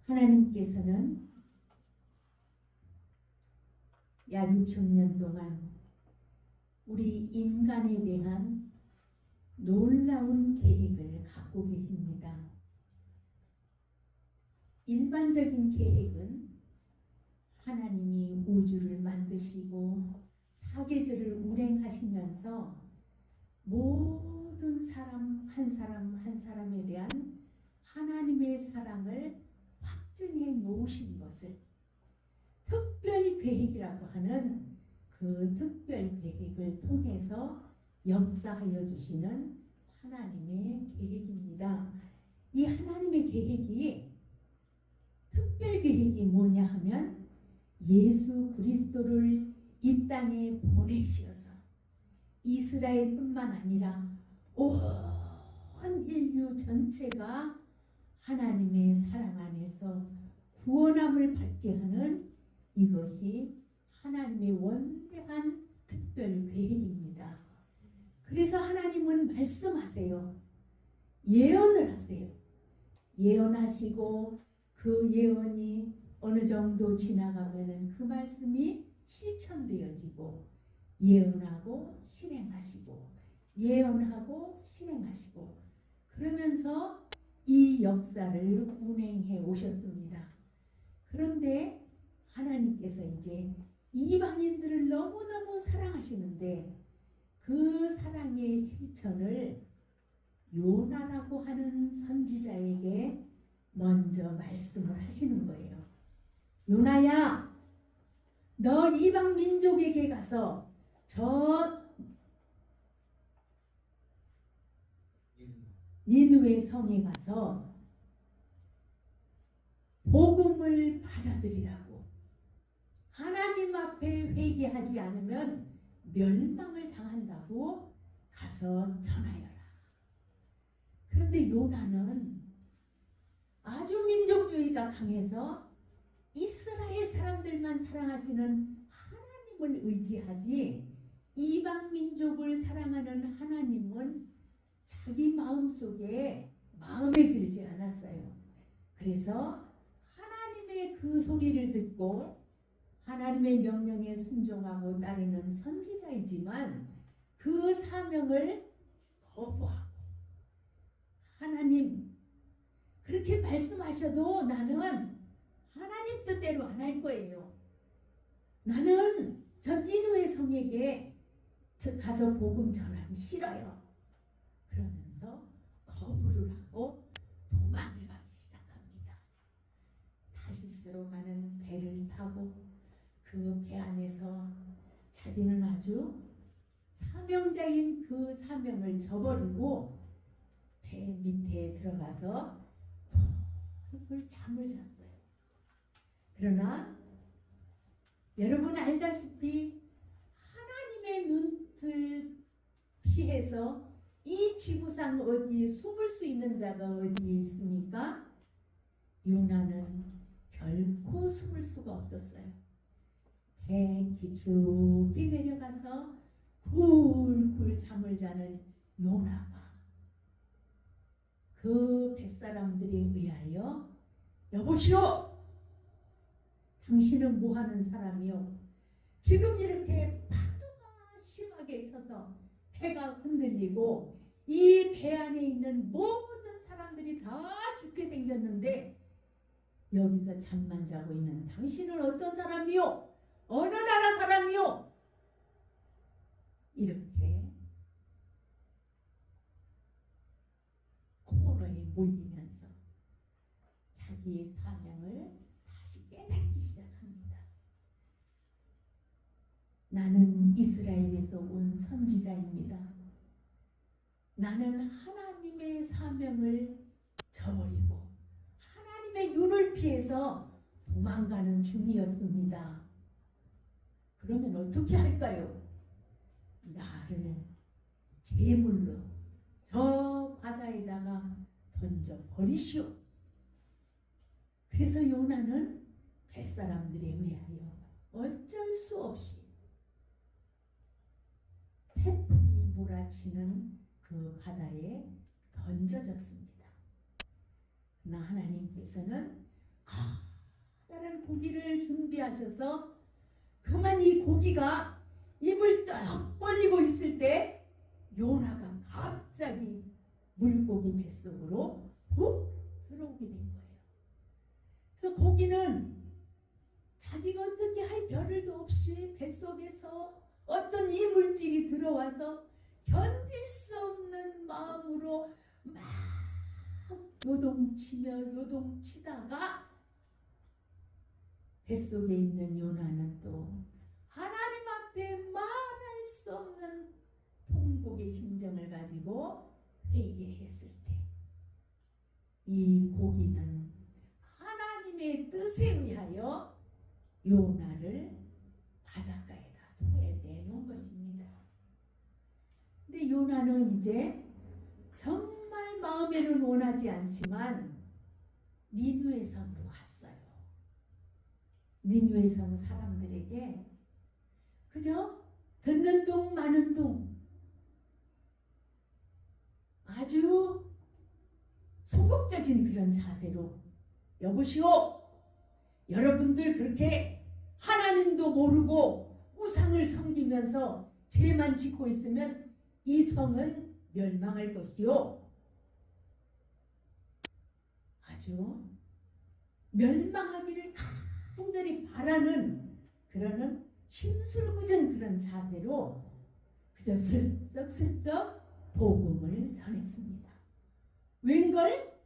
하나님께서는 약 6,000년 동안 우리 인간에 대한 놀라운 계획을 갖고 계십니다. 일반적인 계획은 하나님이 우주를 만드시고 사계절을 운행하시면서 모든 사람 한 사람에 대한 하나님의 사랑을 확증해 놓으신 것을 특별 계획이라고 하는 그 특별 계획을 통해서 역사하여 주시는 하나님의 계획입니다. 이 하나님의 계획이 특별 계획이 뭐냐 하면 예수 그리스도를 이 땅에 보내시어서 이스라엘뿐만 아니라 온 인류 전체가 하나님의 사랑 안에서 구원함을 받게 하는 이것이 하나님의 원대한 특별 계획입니다. 그래서 하나님은 말씀하세요. 예언을 하세요. 예언하시고 그 예언이 어느 정도 지나가면은 그 말씀이 실천되어지고 예언하고 실행하시고 예언하고 실행하시고 그러면서 이 역사를 운행해 오셨습니다. 그런데 하나님께서 이제 이방인들을 너무너무 사랑하시는데 그 사랑의 실천을 요나라고 하는 선지자에게 먼저 말씀을 하시는 거예요. 요나야, 너 이방 민족에게 가서 저 니느웨 성에 가서 복음을 받아들이라고. 하나님 앞에 회개하지 않으면 멸망을 당한다고 가서 전하여라. 그런데 요나는 아주 민족주의가 강해서 이스라엘 사람들만 사랑하시는 하나님을 의지하지 이방 민족을 사랑하는 하나님은 자기 마음속에 마음에 들지 않았어요. 그래서 하나님의 그 소리를 듣고 하나님의 명령에 순종하고 따르는 선지자이지만 그 사명을 거부하고 하나님 그렇게 말씀하셔도 나는 하나님 뜻대로 안 할 거예요. 나는 저 니느웨 성에게 가서 복음 전하기 싫어요. 그러면서 거부를 하고 도망을 가기 시작합니다. 다시스로 가는 배를 타고 그 배 안에서 자기는 아주 사명자인 그 사명을 저버리고 배 밑에 들어가서 훌훌 잠을 잤어요. 그러나 여러분 알다시피 하나님의 눈을 피해서 이 지구상 어디에 숨을 수 있는 자가 어디에 있습니까? 요나는 결코 숨을 수가 없었어요. 배 깊숙이 내려가서 굴굴 잠을 자는 요나가 그 뱃사람들에 의하여 여보시오! 당신은 뭐하는 사람이요? 지금 이렇게 파도가 심하게 쳐서 배가 흔들리고 이 배 안에 있는 모든 사람들이 다 죽게 생겼는데 여기서 잠만 자고 있는 당신은 어떤 사람이요? 어느 나라 사람이요? 이렇게 코너에 몰리면서 자기의 사명을 다시 깨닫기 시작합니다. 나는 이스라엘에서 온 선지자입니다. 나는 하나님의 사명을 저버리고 하나님의 눈을 피해서 도망가는 중이었습니다. 그러면 어떻게 할까요? 나를 제물로 저 바다에다가 던져버리시오. 그래서 요나는 뱃사람들에 의하여 어쩔 수 없이 태풍이 몰아치는 그 바다에 던져졌습니다. 그러나 하나님께서는 커다란 고기를 준비하셔서 그만 이 고기가 입을 떡 벌리고 있을 때 요나가 갑자기 물고기 뱃속으로 훅 들어오게 된 거예요. 그래서 고기는 자기가 어떻게 할 겨를도 없이 뱃속에서 어떤 이물질이 들어와서 견딜 수 없는 마음으로 막 요동치다가 뱃속에 있는 요나는 또 하나님 앞에 말할 수 없는 통곡의 심정을 가지고 회개했을 때 이 고기는 하나님의 뜻에 의하여 요나를 바닷가에다 내놓은 것입니다. 근데 요나는 이제 정말 마음에는 원하지 않지만 니느웨 성으로 갔어요. 니느웨 성 사람들에게 그저 듣는 둥 마는 둥 아주 소극적인 그런 자세로 여보시오, 여러분들 그렇게 하나님도 모르고 우상을 섬기면서 죄만 짓고 있으면 이 성은 멸망할 것이요. 아주 멸망하기를 간절히 바라는 그러는 심술궂은 그런 자세로 그저 슬쩍슬쩍 복음을 전했습니다. 웬걸?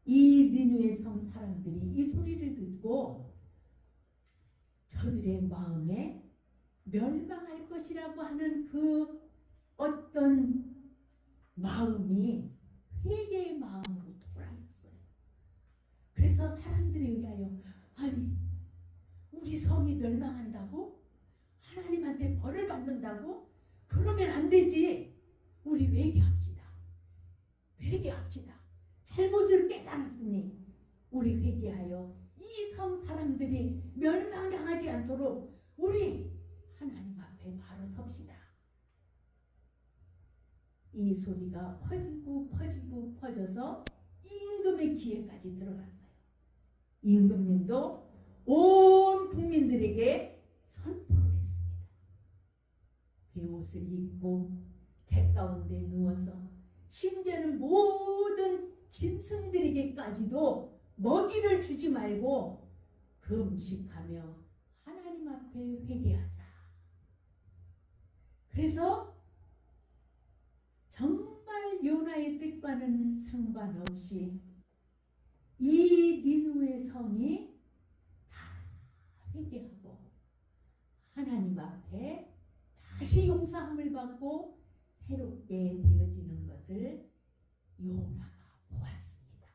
이 니느웨 성 사람들이 이 소리를 듣고 저들의 마음에 멸망할 것이라고 하는 그 어떤 마음이 회개의 마음으로 돌아섰어요. 그래서 사람들에 의하여 아니 우리 성이 멸망한다고? 하나님한테 벌을 받는다고? 그러면 안 되지. 우리 회개합시다. 회개합시다. 잘못을 깨달았으니 우리 회개하여 이 성 사람들이 멸망당하지 않도록 우리 하나님 앞에 바로 섭시다. 이 소리가 퍼져서 임금의 귀에까지 들어갔어요. 임금님도 온 국민들에게 선포를 했습니다. 베옷을 입고 재 가운데 누워서 심지어는 모든 짐승들에게까지도 먹이를 주지 말고 금식하며 하나님 앞에 회개하자. 그래서 정말 요나의 뜻과는 상관없이 이 니느웨 성이 다 회개하고 하나님 앞에 다시 용서함을 받고 새롭게 되어지는 것을 요나가 보았습니다.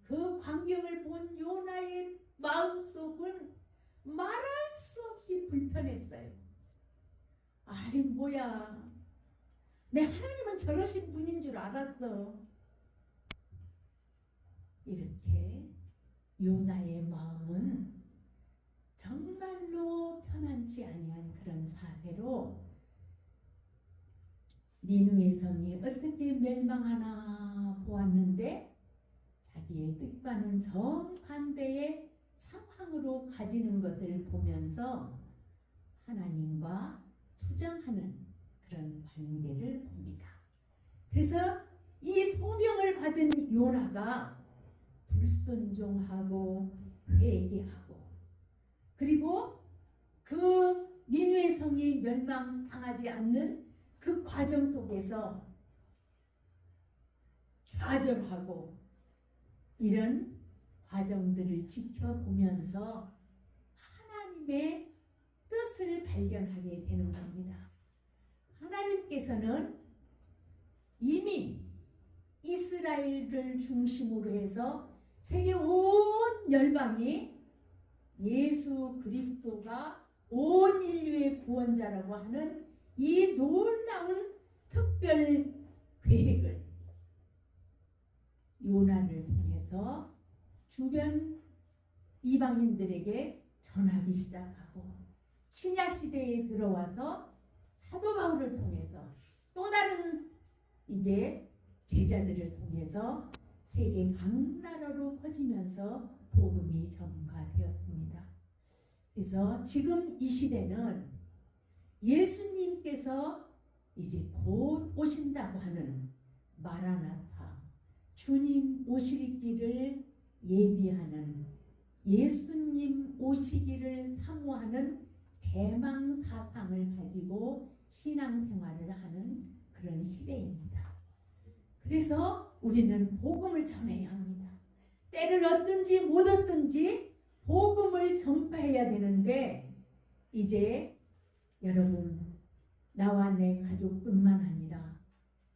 그 광경을 본 요나의 마음속은 말할 수 없이 불편했어요. 아니 뭐야, 내 하나님은 저러신 분인 줄 알았어. 이렇게 요나의 마음은 정말로 편안치 아니한 그런 자세로 니느웨 성이 어떻게 멸망하나 보았는데 자기의 뜻과는 정반대의 상황으로 가지는 것을 보면서 하나님과 투정하는 그런 관계를 봅니다. 그래서 이 소명을 받은 요나가 불순종하고 회개하고 그리고 그 니느웨 성이 멸망당하지 않는 그 과정 속에서 좌절하고 이런 과정들을 지켜보면서 하나님의 뜻을 발견하게 되는 겁니다. 하나님께서는 이미 이스라엘을 중심으로 해서 세계 온 열방이 예수 그리스도가 온 인류의 구원자라고 하는 이 놀라운 특별 계획을 요나를 통해서 주변 이방인들에게 전하기 시작하고 신약 시대에 들어와서 사도 바울을 통해서 또 다른 이제 제자들을 통해서 세계 각 나라로 퍼지면서 복음이 전파되었습니다. 그래서 지금 이 시대는 예수님께서 이제 곧 오신다고 하는 마라나타, 주님 오실 길을 예비하는, 예수님 오시기를 사모하는 대망 사상을 가지고 신앙생활을 하는 그런 시대입니다. 그래서 우리는 복음을 전해야 합니다. 때를 얻든지 못 얻든지 복음을 전파해야 되는데, 이제 여러분, 나와 내 가족뿐만 아니라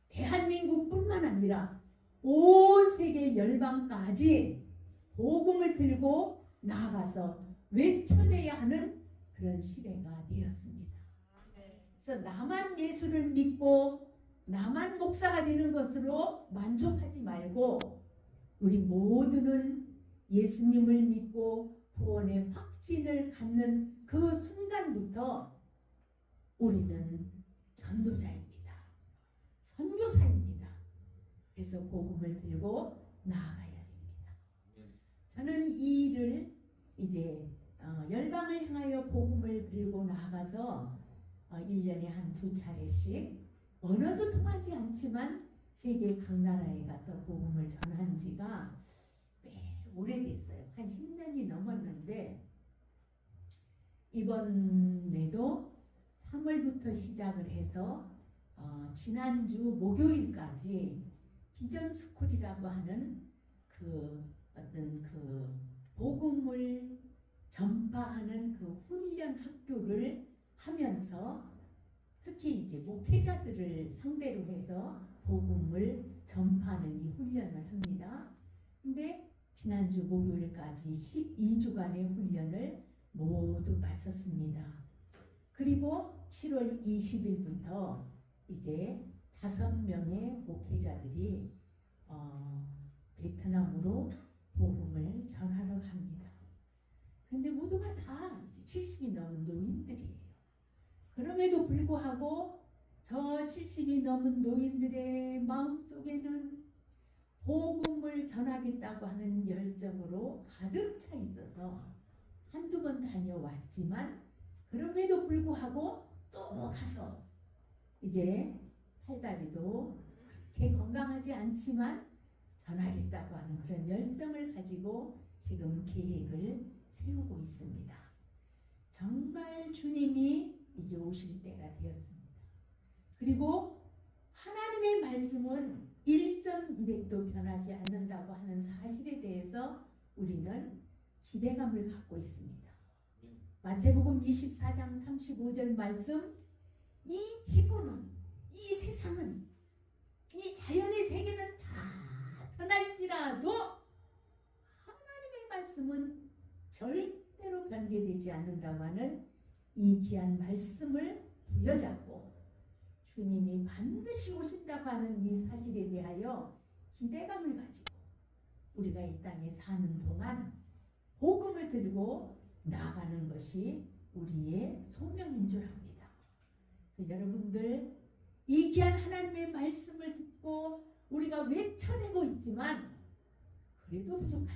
대한민국뿐만 아니라 온 세계 열방까지 복음을 들고 나아가서 외쳐내야 하는 그런 시대가 되었습니다. 그래서 나만 예수를 믿고 나만 목사가 되는 것으로 만족하지 말고, 우리 모두는 예수님을 믿고 구원의 확신을 갖는 그 순간부터 우리는 전도자입니다. 선교사입니다. 그래서 복음을 들고 나아가야 됩니다. 저는 이 일을 이제 열방을 향하여 복음을 들고 나아가서 1년에 한 2차례씩 언어도 통하지 않지만 세계 각 나라에 가서 복음을 전한 지가 꽤 오래됐어요. 한 10년이 넘었는데, 이번에도 3월부터 시작을 해서 지난주 목요일까지 비전스쿨이라고 하는 그 어떤 그 복음을 전파하는 그 훈련 학교를 하면서, 특히 이제 목회자들을 상대로 해서 복음을 전파하는 이 훈련을 합니다. 근데 지난주 목요일까지 12주간의 훈련을 모두 마쳤습니다. 그리고 7월 20일부터 이제 5명의 목회자들이 베트남으로 복음을 전하러 갑니다. 근데 모두가 다 이제 70이 넘은 노인들이에요. 그럼에도 불구하고 저 70이 넘은 노인들의 마음속에는 복음을 전하겠다고 하는 열정으로 가득 차 있어서 한두 번 다녀왔지만, 그럼에도 불구하고 또 가서 이제 팔다리도 그렇게 건강하지 않지만 전하겠다고 하는 그런 열정을 가지고 지금 계획을 세우고 있습니다. 정말 주님이 이제 오실 때가 되었습니다. 그리고 하나님의 말씀은 1.1획도 변하지 않는다고 하는 사실에 대해서 우리는 기대감을 갖고 있습니다. 마태복음 24장 35절 말씀, 이 지구는, 이 세상은, 이 자연의 세계는 다 변할지라도 하나님의 말씀은 절대로 변개되지 않는다고 하는 이 귀한 말씀을 부여잡고 주님이 반드시 오신다고 하는 이 사실에 대하여 기대감을 가지고 우리가 이 땅에 사는 동안 복음을 들고 나아가는 것이 우리의 소명인 줄 압니다. 그래서 여러분들, 이 귀한 하나님의 말씀을 듣고 우리가 외쳐내고 있지만 그래도 부족합니다.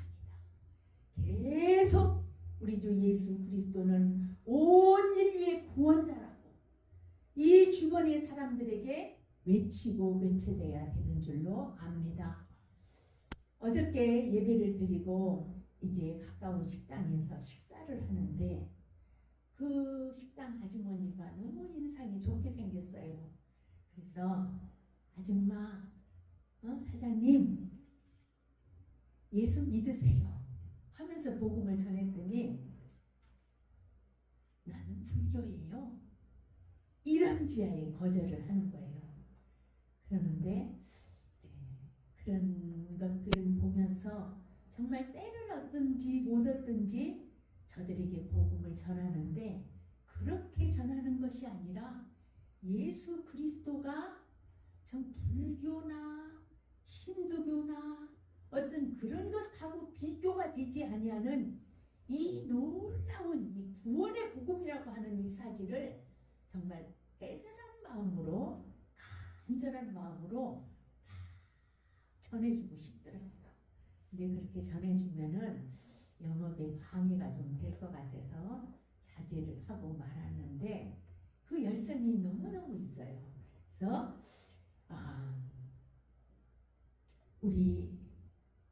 계속 우리 주 예수 그리스도는 온 인류의 구원자라고 이 주변의 사람들에게 외치고 외쳐내야 되는 줄로 압니다. 어저께 예배를 드리고 이제 가까운 식당에서 식사를 하는데, 그 식당 아주머니가 너무 인상이 좋게 생겼어요. 그래서 아줌마, 사장님 예수 믿으세요 하면서 복음을 전했더니, 나는 불교예요, 이런 지하에 거절을 하는 거예요. 그러는데 이제 그런 것들을 보면서 정말 때를 얻든지 못 얻든지 저들에게 복음을 전하는데, 그렇게 전하는 것이 아니라 예수 그리스도가 전 불교나 힌두교나 어떤 그런 것하고 비교가 되지 아니하는 이 놀라운 이 구원의 복음이라고 하는 이 사실을 정말 애절한 마음으로, 간절한 마음으로 전해주고 싶더랍니다. 근데 그렇게 전해주면은 영업에 방해가 좀 될 것 같아서 자제를 하고 말았는데 그 열정이 너무너무 있어요. 그래서 우리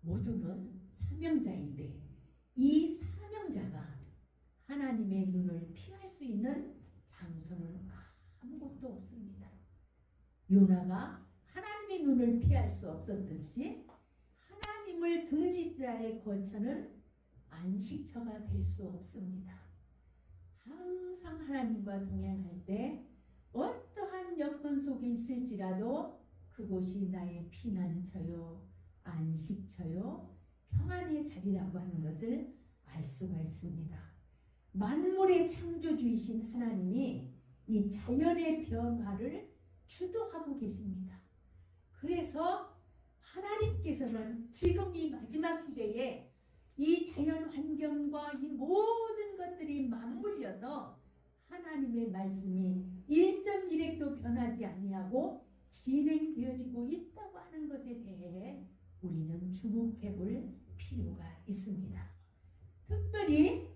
모두는 사명자인데 이 사명자가 하나님의 눈을 피할 수 있는 장소는 아무것도 없습니다. 요나가 하나님의 눈을 피할 수 없었듯이 하나님을 등지자의 거처는 안식처가 될 수 없습니다. 항상 하나님과 동행할 때 어떠한 여건 속에 있을지라도 그곳이 나의 피난처요, 안식처요, 평안의 자리라고 하는 것을 알 수가 있습니다. 만물의 창조주이신 하나님이 이 자연의 변화를 주도하고 계십니다. 그래서 하나님께서는 지금 이 마지막 시대에 이 자연 환경과 이 모든 것들이 맞물려서 하나님의 말씀이 1.1핵도 변하지 아니하고 진행되어지고 있다고 하는 것에 대해 우리는 주목해 볼 필요가 있습니다. 특별히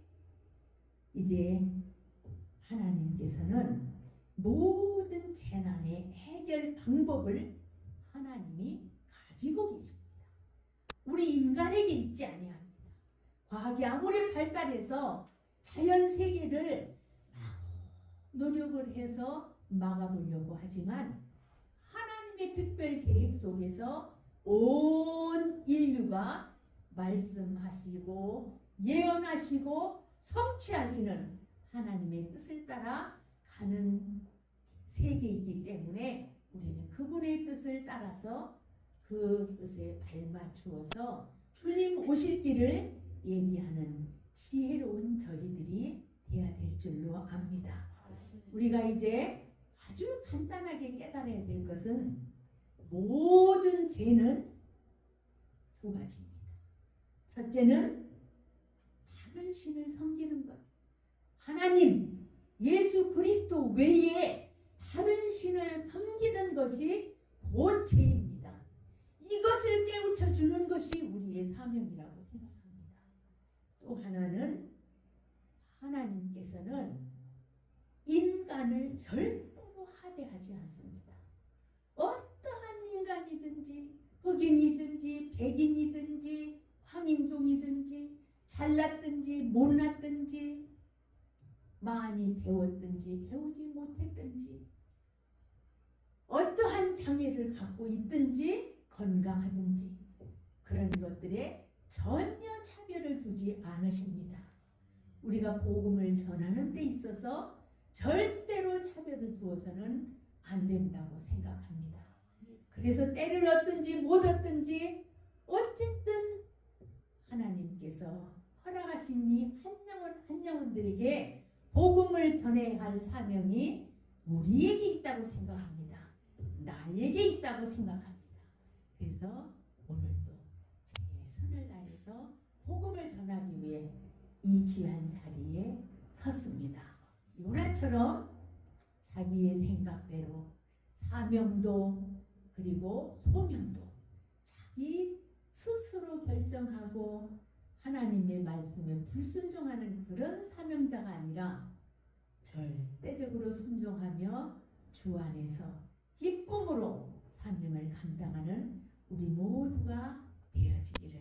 이제 하나님께서는 모든 재난의 해결 방법을 하나님이 가지고 계십니다. 우리 인간에게 있지 아니합니다. 과학이 아무리 발달해서 자연 세계를 노력을 해서 막아보려고 하지만 하나님의 특별 계획 속에서 온 인류가 말씀하시고 예언하시고 성취하시는 하나님의 뜻을 따라 가는 세계이기 때문에 우리는 그분의 뜻을 따라서 그 뜻에 발맞추어서 주님 오실 길을 예비하는 지혜로운 저희들이 되어야 될 줄로 압니다. 우리가 이제 아주 간단하게 깨달아야 될 것은 모든 죄는 두 가지입니다. 첫째는 다른 신을 섬기는 것. 하나님, 예수 그리스도 외에 다른 신을 섬기는 것이 곧 죄입니다. 이것을 깨우쳐 주는 것이 우리의 사명이라고 생각합니다. 또 하나는 하나님께서는 인간을 절대로 하대하지 않습니다. 어떠한 인간이든지 흑인이든지 백인이든지 황인종이든지 잘났든지 못났든지 많이 배웠든지 배우지 못했든지 어떠한 장애를 갖고 있든지 건강하든지 그런 것들에 전혀 차별을 두지 않으십니다. 우리가 복음을 전하는 데 있어서 절대로 차별을 두어서는 안 된다고 생각합니다. 그래서 때를 얻든지 못 얻든지 어쨌든 하나님께서 허락하신 이 한 영혼들에게 복음을 전해야 할 사명이 우리에게 있다고 생각합니다. 나에게 있다고 생각합니다. 그래서 오늘도 최선을 다해서 복음을 전하기 위해 이 귀한 자리에 섰습니다. 요나처럼 자기의 생각대로 사명도 그리고 소명도 자기 스스로 결정하고 하나님의 말씀에 불순종하는 그런 사명자가 아니라 절대적으로 순종하며 주 안에서 기쁨으로 사명을 감당하는 우리 모두가 되어지기를